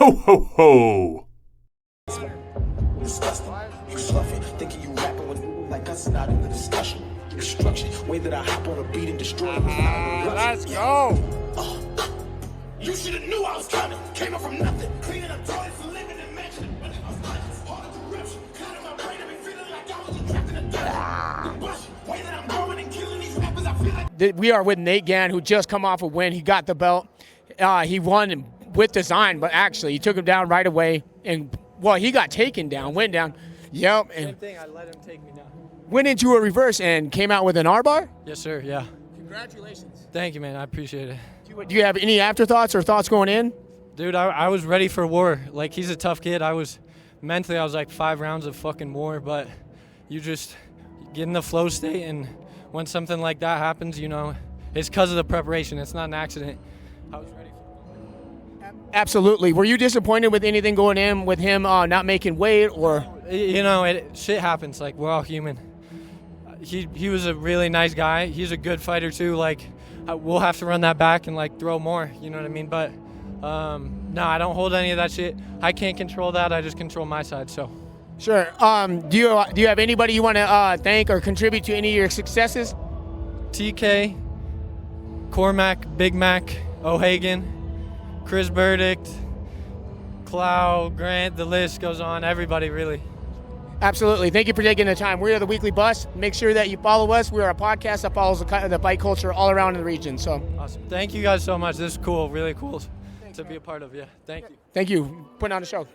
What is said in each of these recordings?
Ho, ho, ho! Disgusting. You fluffing, thinking you rapping with like us, not in the discussion. Destruction, way that I hop on a beat and destroy. Let's go. You should have knew I was coming. Came up from nothing, cleaning up toilets and living in mansions. All the corruption, cutting my brain. I be feeling like I was trapped in a dungeon. Way that I'm growing and killing these rappers, I feel like. We are with Nate Gann, who just come off a win. He got the belt. He won with design, but actually he took him down right away. And well, he got taken down, went down. Yep. And same thing. I let him take me down. Went into a reverse and came out with an R-bar? Yes, sir. Yeah. Congratulations. Thank you, man. I appreciate it. Do you have any afterthoughts or thoughts going in? Dude, I was ready for war. Like, he's a tough kid. I was like 5 rounds of fucking war, but you just get in the flow state, and when something like that happens, you know, it's because of the preparation. It's not an accident. I was ready for war. Absolutely. Were you disappointed with anything going in with him not making weight or? You know, shit happens. Like, we're all human. He was a really nice guy. He's a good fighter too. Like, we'll have to run that back and like throw more. You know what I mean? But no, I don't hold any of that shit. I can't control that. I just control my side. So. Sure. Do you have anybody you want to thank or contribute to any of your successes? TK, Cormac, Big Mac, O'Hagan, Chris Burdick, Clow, Grant. The list goes on. Everybody really. Absolutely. Thank you for taking the time. We are the Weekly Bus. Make sure that you follow us. We are a podcast that follows the fight culture all around in the region. So awesome. Thank you guys so much. This is cool. Really cool to be a part of. Yeah. Thank you. Thank you. Putting on the show.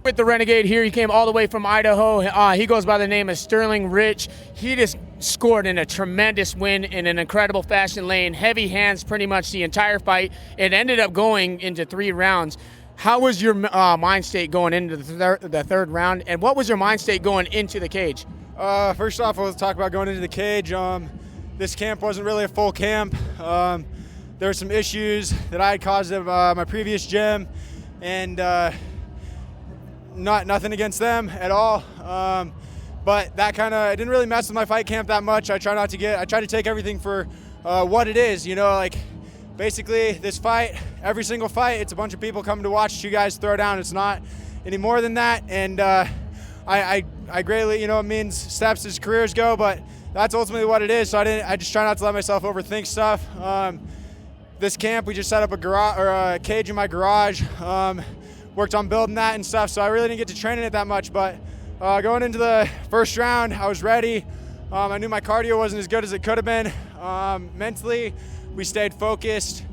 With the Renegade here, he came all the way from Idaho. He goes by the name of Sterling Rich. He just scored in a tremendous win in an incredible fashion, laying heavy hands pretty much the entire fight. It ended up going into 3 rounds. How was your mind state going into the third round, and what was your mind state going into the cage? First off, let's talk about going into the cage. This camp wasn't really a full camp. There were some issues that I had caused at my previous gym, and nothing against them at all. But that it didn't really mess with my fight camp that much. I try to take everything for what it is, you know, like. Basically, this fight, every single fight, it's a bunch of people coming to watch you guys throw down. It's not any more than that. And I greatly, you know, it means steps as careers go, but that's ultimately what it is. So I just try not to let myself overthink stuff. This camp, we just set up a cage in my garage. Worked on building that and stuff. So I really didn't get to train in it that much. But going into the first round, I was ready. I knew my cardio wasn't as good as it could have been. Mentally, we stayed focused.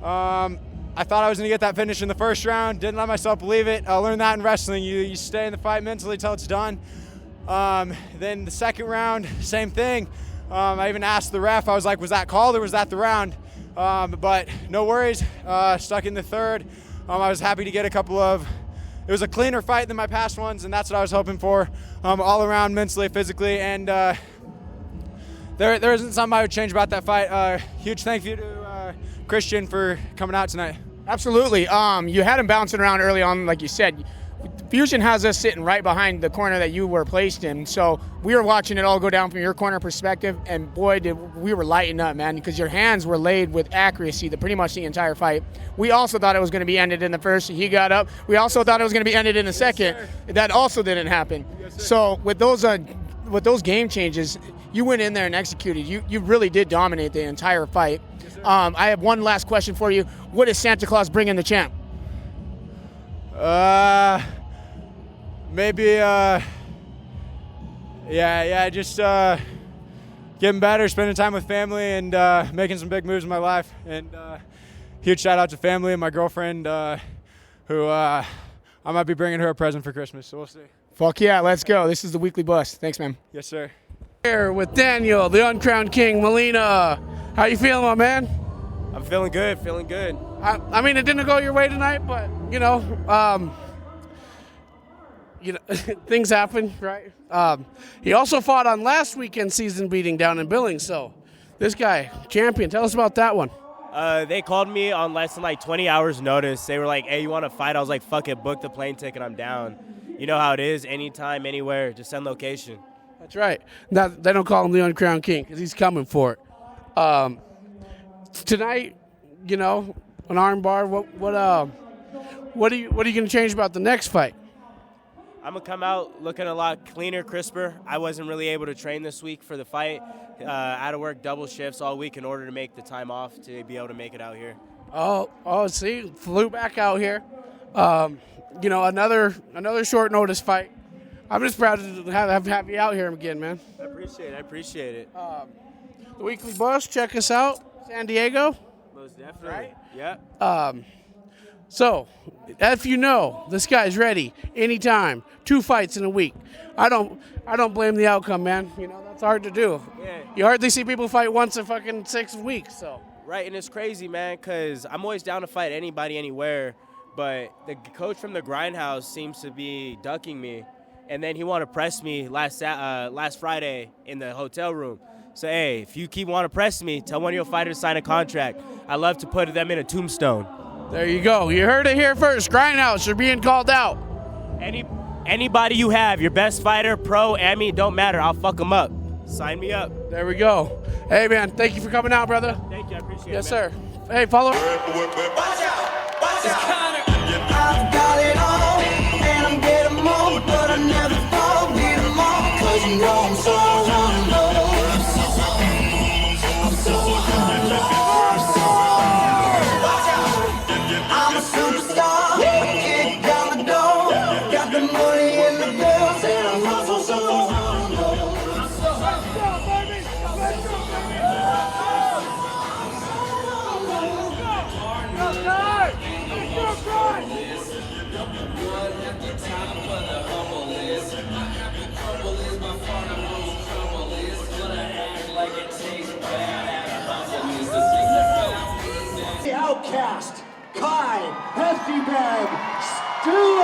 I thought I was going to get that finish in the first round. Didn't let myself believe it. I learned that in wrestling. You stay in the fight mentally till it's done. Then the second round, same thing. I even asked the ref, I was like, was that called or was that the round? But no worries. Stuck in the third. I was happy to get it was a cleaner fight than my past ones, and that's what I was hoping for, all around, mentally, physically, and there isn't something I would change about that fight. Huge thank you to Christian for coming out tonight. Absolutely. You had him bouncing around early on, like you said. Fusion has us sitting right behind the corner that you were placed in, so we were watching it all go down from your corner perspective, and boy, we were lighting up, man, because your hands were laid with accuracy pretty much the entire fight. We also thought it was going to be ended in the first. He got up. We also thought it was going to be ended in the second. That also didn't happen. So with those game changes, you went in there and executed. You really did dominate the entire fight. I have one last question for you. What does Santa Claus bring in the champ? Maybe, just getting better, spending time with family, and making some big moves in my life. And huge shout out to family and my girlfriend, who I might be bringing her a present for Christmas, so we'll see. Fuck yeah, let's go. This is the Weekly Bus. Thanks, man. Yes, sir. Here with Daniel, the uncrowned king, Molina. How you feeling, my man? I'm feeling good, I mean, it didn't go your way tonight, but, things happen, right? He also fought on last weekend's season beating down in Billings, so this guy, champion. Tell us about that one. They called me on less than 20 hours notice. They were like, hey, you want to fight? I was like, fuck it, book the plane ticket, I'm down. You know how it is, anytime, anywhere, just send location. That's right. Now, they don't call him the uncrowned king because he's coming for it. Tonight, an arm bar. What are you going to change about the next fight? I'm going to come out looking a lot cleaner, crisper. I wasn't really able to train this week for the fight. Out of work double shifts all week in order to make the time off to be able to make it out here. Oh, see, flew back out here. Another short notice fight. I'm just proud to have you out here again, man. I appreciate it. The Weekly Buzz, check us out, San Diego. Most definitely. Right? Yeah. So, if you know, this guy's ready anytime. 2 fights in a week. I don't blame the outcome, man. That's hard to do. Yeah. You hardly see people fight once in fucking 6 weeks, so. Right, and it's crazy, man, because I'm always down to fight anybody, anywhere, but the coach from the Grindhouse seems to be ducking me, and then he wanted to press me last Friday in the hotel room. So, hey, if you keep wanting to press me, tell one of your fighters to sign a contract. I love to put them in a tombstone. There you go. You heard it here first. Grindhouse, you're being called out. Anybody you have, your best fighter, pro, Emmy, don't matter. I'll fuck them up. Sign me up. There we go. Hey, man, thank you for coming out, brother. Thank you. I appreciate Yes, it, man. sir. Hey, follow. Watch out! Watch out! I've got it all, and I'm getting more, but I never fall, beat them all, 'cause you know I'm so humble. I'm so humble. Watch out! I'm a superstar, kick down the door, got the money in the bills, and I'm also so humble. I'm so humble, baby. Let's go, baby. Let's go. The Outcast, Kai Hefty Bag Stewart.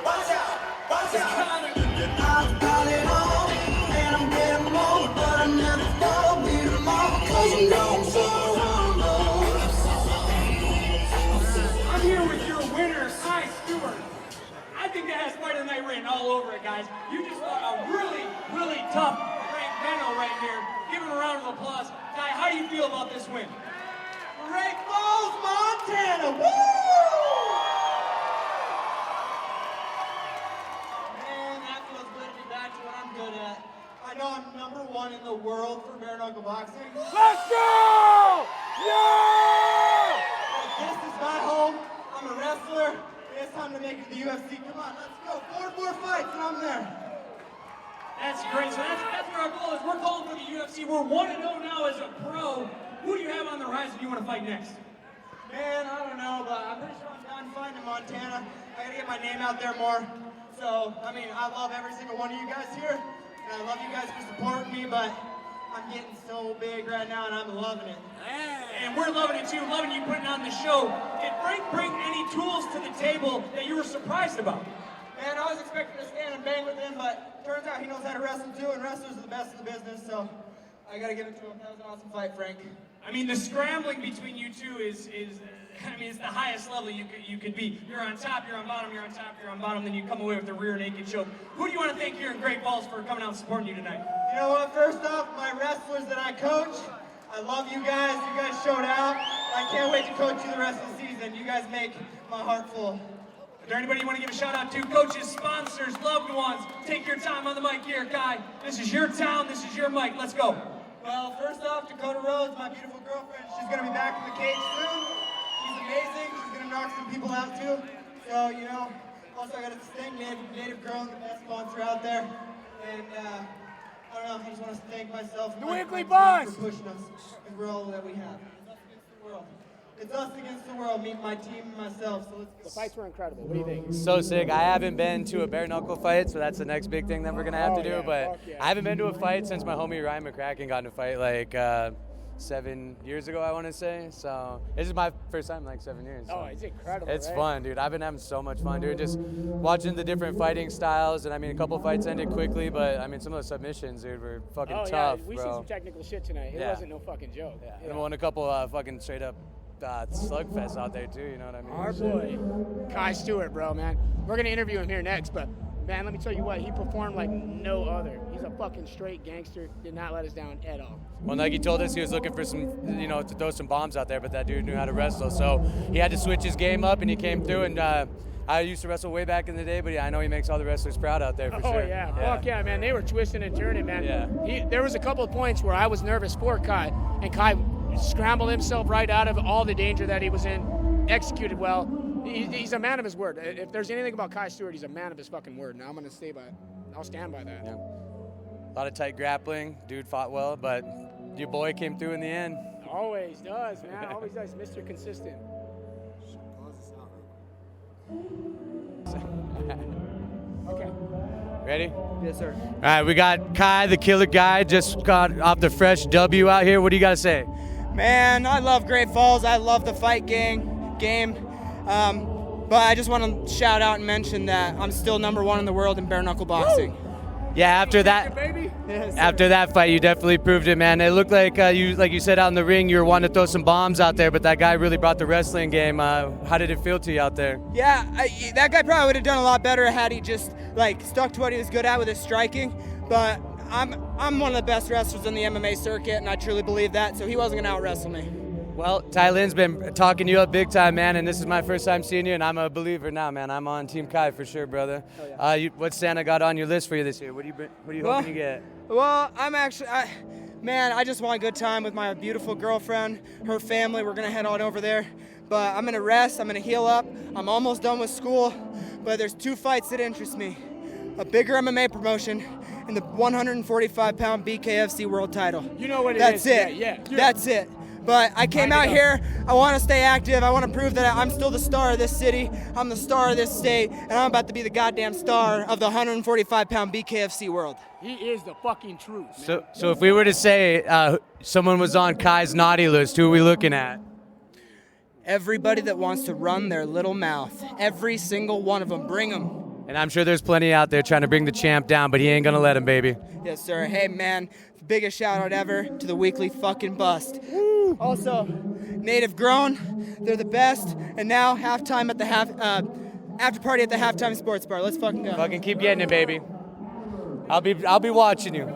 Watch out! Watch out! I've got it all, and I'm getting more, but I never fall, beat them all, 'cause you know I'm so humble. I'm here with your winner, Kai Stewart. I think that has Fight of the Night written all over it, guys. You just fought a really, really tough Frank Benno right here. Give him a round of applause. Kai, how do you feel about this win? Great Falls, Montana, woo! Man, that feels good to be back to what I'm good at. I know I'm #1 in the world for bare knuckle boxing. Let's go! Yeah! This is my home. I'm a wrestler. It's time to make it to the UFC. Come on, let's go. 4 more fights and I'm there. That's great. So that's where our goal is. We're calling for the UFC. We're 1-0 now as a pro. Who do you have on the horizon you want to fight next? Man, I don't know, but I'm pretty sure I'm done fighting in Montana. I gotta get my name out there more. So, I mean, I love every single one of you guys here, and I love you guys for supporting me, but I'm getting so big right now, and I'm loving it. And we're loving it too, loving you putting on the show. Did Frank bring any tools to the table that you were surprised about? Man, I was expecting to stand and bang with him, but turns out he knows how to wrestle too, and wrestlers are the best in the business, so I gotta give it to him. That was an awesome fight, Frank. I mean, the scrambling between you two is it's the highest level you could be. You're on top, you're on bottom, you're on top, you're on bottom, then you come away with a rear naked choke. Who do you want to thank here in Great Falls for coming out and supporting you tonight? You know what? First off, my wrestlers that I coach, I love you guys. You guys showed out. I can't wait to coach you the rest of the season. You guys make my heart full. Is there anybody you want to give a shout out to? Coaches, sponsors, loved ones. Take your time on the mic here, Kai. This is your town, this is your mic. Let's go. Well, first off, Dakota Rhodes, my beautiful girlfriend. She's going to be back in the cage soon. She's amazing. She's going to knock some people out too. So, you know, also I got a Sting, Native Girl, the best sponsor out there. And, I don't know, I just want to thank myself and The my Weekly team Buzz. for pushing us, because we're all that we have. It's us against the world. It's us against the world, me, my team, and myself. So let's go. The fights were incredible. What do you think? So sick. I haven't been to a bare knuckle fight, so that's the next big thing that we're gonna have to do. yeah, But fuck yeah. I haven't been to a fight since my homie Ryan McCracken got in a fight like 7 years ago, I want to say. So this is my first time in like 7 years. So Oh, it's incredible. it's right? fun, dude. I've been having so much fun, dude. Just watching the different fighting styles, and I mean, a couple fights ended quickly, but I mean, some of the submissions, dude, were fucking Oh, tough, yeah. We bro. seen some technical shit tonight. It Yeah. wasn't no fucking joke. Yeah. And won a couple fucking straight up slugfests out there too. You know what I mean? Our boy, Kai Stewart, bro, man. We're going to interview him here next, but Man, let me tell you what, he performed like no other. He's a fucking straight gangster. Did not let us down at all. Well, like he told us, he was looking for some, to throw some bombs out there, but that dude knew how to wrestle. So he had to switch his game up, and he came through. And I used to wrestle way back in the day, but yeah, I know he makes all the wrestlers proud out there for sure. Oh, yeah. Fuck yeah, man. They were twisting and turning, man. Yeah. There was a couple of points where I was nervous for Kai, and Kai scrambled himself right out of all the danger that he was in, executed well. He's a man of his word. If there's anything about Kai Stewart, he's a man of his fucking word, and I'm going to stay by it. I'll stand by that. Yeah. A lot of tight grappling. Dude fought well, but your boy came through in the end. Always does, man. Always does. Mr. Consistent. Okay. Ready? Yes, sir. All right, we got Kai, the killer guy, just got off the fresh W out here. What do you got to say? Man, I love Great Falls. I love the fight game. But I just want to shout out and mention that I'm still #1 in the world in bare knuckle boxing. Yeah, after that, Yes, after that fight, you definitely proved it, man. It looked like you said out in the ring, you were wanting to throw some bombs out there, but that guy really brought the wrestling game. How did it feel to you out there? Yeah, that guy probably would have done a lot better had he just stuck to what he was good at with his striking. But I'm one of the best wrestlers in the MMA circuit, and I truly believe that. So he wasn't gonna out wrestle me. Well, Ty Lynn's been talking you up big time, man, and this is my first time seeing you, and I'm a believer now, man. I'm on Team Kai for sure, brother. Oh, yeah. What Santa got on your list for you this year? What are you hoping you get? Well, I just want a good time with my beautiful girlfriend, her family. We're gonna head on over there, but I'm gonna rest. I'm gonna heal up. I'm almost done with school, but there's 2 fights that interest me: a bigger MMA promotion and the 145-pound BKFC world title. You know what it That's is. it. Yeah. That's it. But I came out here, I want to stay active. I want to prove that I'm still the star of this city. I'm the star of this state, and I'm about to be the goddamn star of the 145-pound BKFC world. He is the fucking truth, man. So if we were to say someone was on Kai's naughty list, who are we looking at? Everybody that wants to run their little mouth. Every single one of them. Bring them. And I'm sure there's plenty out there trying to bring the champ down, but he ain't going to let him, baby. Yes, sir. Hey, man, biggest shout out ever to the weekly fucking bust. Also, native grown, they're the best. And now halftime at the after party at the Halftime Sports Bar. Let's fucking go. Fucking keep getting it, baby. I'll be watching you.